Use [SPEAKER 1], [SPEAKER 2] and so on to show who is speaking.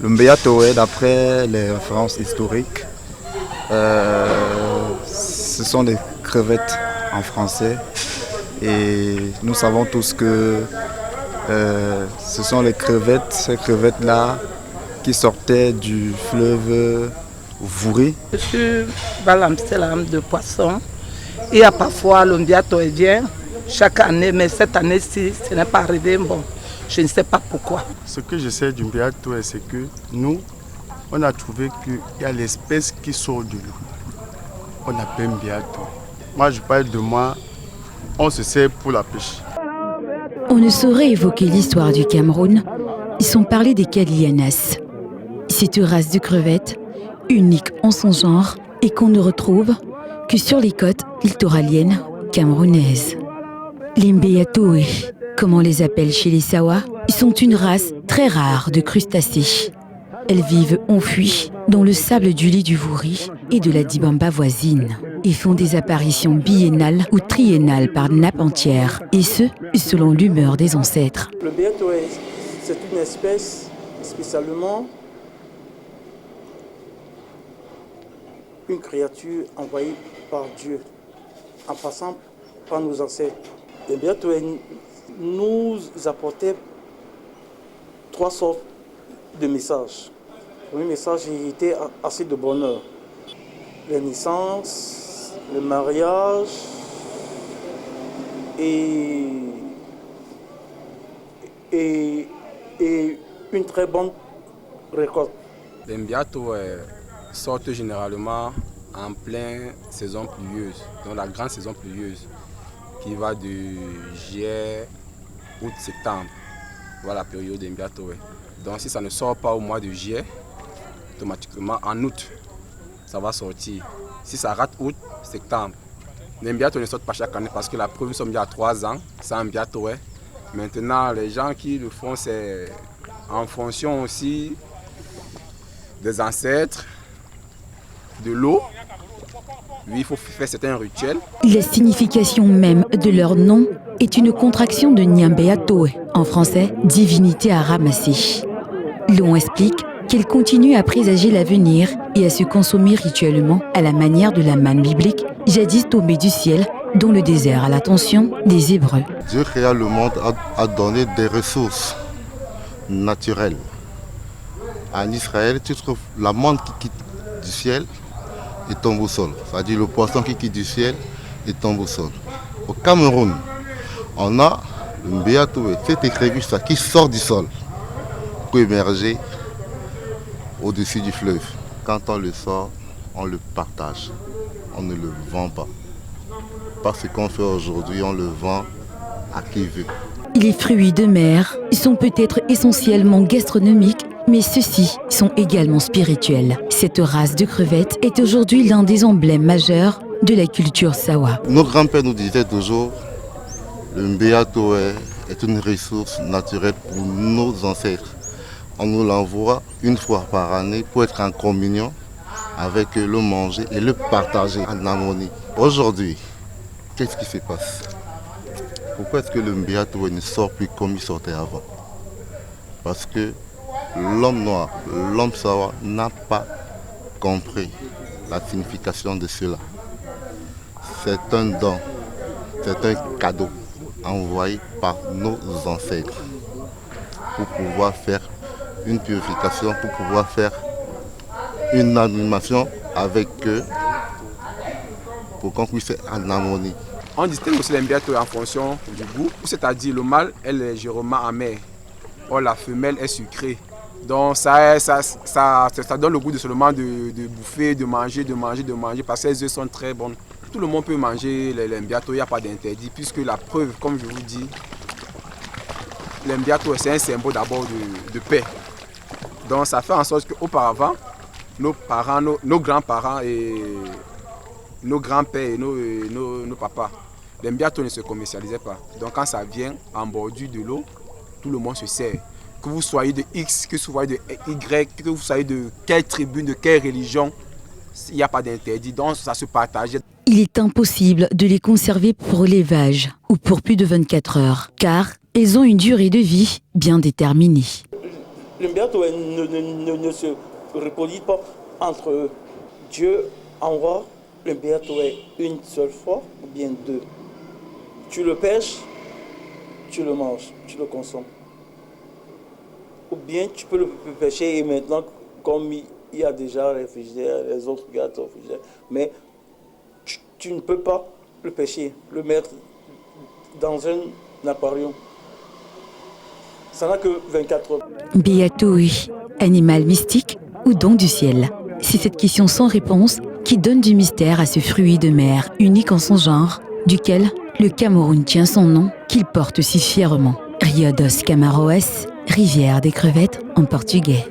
[SPEAKER 1] Le Mbeatoe, d'après les références historiques, ce sont des crevettes en français. Et nous savons tous que ce sont ces crevettes-là qui sortaient du fleuve Vouri.
[SPEAKER 2] Je suis dans l'Amsterdam de poisson. Il y a parfois le Mbeatoe vient chaque année, mais cette année-ci, ce n'est pas arrivé. Bon, je ne sais pas pourquoi.
[SPEAKER 3] Ce que je sais du Mbeatoe, c'est que nous, on a trouvé qu'il y a l'espèce qui sort de l'eau. On appelle Mbeatoe. Moi, je parle de moi. On se sert pour la pêche.
[SPEAKER 4] On ne saurait évoquer l'histoire du Cameroun sans parler des Kalianas. C'est une race de crevettes unique en son genre et qu'on ne retrouve que sur les côtes littoraliennes camerounaises. Les Mbeatoe, comme on les appelle chez les Sawa, sont une race très rare de crustacés. Elles vivent enfuies dans le sable du lit du Vouri et de la Dibamba voisine et font des apparitions biennales ou triennales par nappe entière, et ce, selon l'humeur des ancêtres.
[SPEAKER 5] Le Mbeatoe, c'est une espèce spécialement une créature envoyée par Dieu, en passant par nos ancêtres. Le Mbeatoe nous apportait 3 sortes de messages. Le premier message était assez de bonheur. La naissance, le mariage et une très bonne récolte.
[SPEAKER 6] Les Mbeatoe sortent généralement en pleine saison pluvieuse, dans la grande saison pluvieuse, qui va de juillet, août, septembre. Voilà la période des Mbeatoe. Donc si ça ne sort pas au mois de juillet, automatiquement en août, ça va sortir. Si ça rate août, septembre. Les Mbeatoe ne sortent pas chaque année parce que la preuve, nous sommes il y a 3 ans, c'est un Mbeatoe. Maintenant, les gens qui le font, c'est en fonction aussi des ancêtres, de l'eau. Oui, il faut faire certains rituels.
[SPEAKER 4] La signification même de leur nom est une contraction de Nyambeatoe, en français, divinité à ramasser. L'on explique qu'elle continue à présager l'avenir et à se consommer rituellement à la manière de la manne biblique, jadis tombée du ciel dans le désert à l'attention des Hébreux.
[SPEAKER 7] Dieu créa le monde, a donné des ressources naturelles. En Israël, tu trouves la manne qui quitte du ciel et tombe au sol. C'est-à-dire le poisson qui quitte du ciel et tombe au sol. Au Cameroun, on a le Mbeatoe, cette écrevisse qui sort du sol pour émerger au-dessus du fleuve. Quand on le sort, on le partage. On ne le vend pas. Parce que ce qu'on fait aujourd'hui, on le vend à qui veut.
[SPEAKER 4] Les fruits de mer sont peut-être essentiellement gastronomiques, mais ceux-ci sont également spirituels. Cette race de crevettes est aujourd'hui l'un des emblèmes majeurs de la culture Sawa.
[SPEAKER 7] Nos grands-pères nous disaient toujours le Mbeatoe est une ressource naturelle pour nos ancêtres. On nous l'envoie une fois par année pour être en communion avec eux, le manger et le partager en harmonie. Aujourd'hui, qu'est-ce qui se passe? Pourquoi est-ce que le Mbeatoe ne sort plus comme il sortait avant? Parce que l'homme noir, l'homme Sawa n'a pas compris la signification de cela. C'est un don, c'est un cadeau envoyé par nos ancêtres pour pouvoir faire une purification, pour pouvoir faire une animation avec eux pour qu'on puisse être en harmonie.
[SPEAKER 6] On distingue aussi les Mbeatoe en fonction du goût, c'est-à-dire le mâle est légèrement amer, or la femelle est sucrée. Donc ça donne le goût de seulement de bouffer, de manger, parce que les œufs sont très bons. Tout le monde peut manger les Mbeatoe, il n'y a pas d'interdit, puisque la preuve, comme je vous dis, les Mbeatoe c'est un symbole d'abord de paix. Donc ça fait en sorte qu'auparavant, nos parents, nos grands-parents et nos grands-pères et nos papas, les Mbeatoe ne se commercialisaient pas. Donc quand ça vient en bordure de l'eau, tout le monde se sert. Que vous soyez de X, que vous soyez de Y, que vous soyez de quelle tribu, de quelle religion, il n'y a pas d'interdit. Donc ça se partageait.
[SPEAKER 4] il est impossible de les conserver pour l'élevage ou pour plus de 24 heures, car elles ont une durée de vie bien déterminée.
[SPEAKER 5] Le mbeato ne se reproduit pas entre eux. Dieu envoie le mbeato une seule fois ou bien deux. Tu le pêches, tu le manges, tu le consommes. Ou bien tu peux le pêcher et maintenant, comme il y a déjà les frigidaires, les autres gâteaux au frigidaire, mais tu ne peux pas le pêcher, le mettre dans un aquarium. Ça n'a que 24 heures.
[SPEAKER 4] Mbeato, animal mystique ou don du ciel? C'est cette question sans réponse qui donne du mystère à ce fruit de mer unique en son genre, duquel le Cameroun tient son nom, qu'il porte si fièrement. Rio dos Camaroes, rivière des crevettes en portugais.